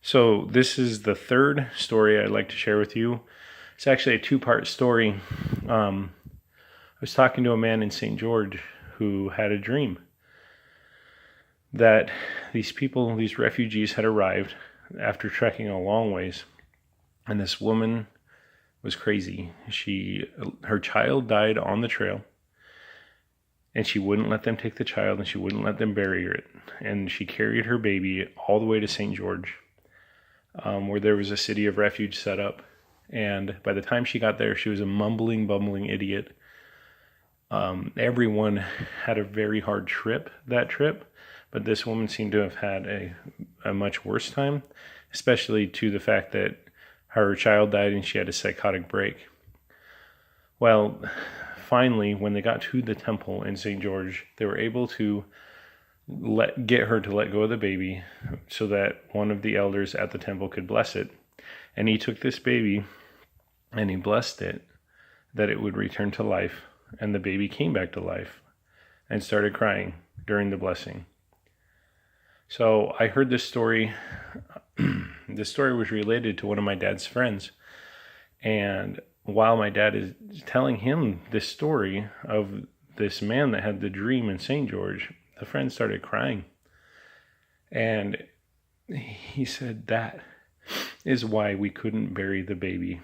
So this is the third story I'd like to share with you. It's actually a two-part story. I was talking to a man in St. George who had a dream that these people, these refugees, had arrived after trekking a long ways, and this woman was crazy. Her child died on the trail, and she wouldn't let them take the child, and she wouldn't let them bury it, and she carried her baby all the way to St. George, where there was a city of refuge set up. And by the time she got there, she was a mumbling, bumbling idiot. Everyone had a very hard that trip, but this woman seemed to have had a much worse time, especially to the fact that her child died and she had a psychotic break. Well, finally, when they got to the temple in St. George, they were able to get her to let go of the baby so that one of the elders at the temple could bless it. And he took this baby and he blessed it that it would return to life. And the baby came back to life and started crying during the blessing. So I heard this story. This story was related to one of my dad's friends. And while my dad is telling him this story of this man that had the dream in St. George, the friend started crying. And he said, that is why we couldn't bury the baby.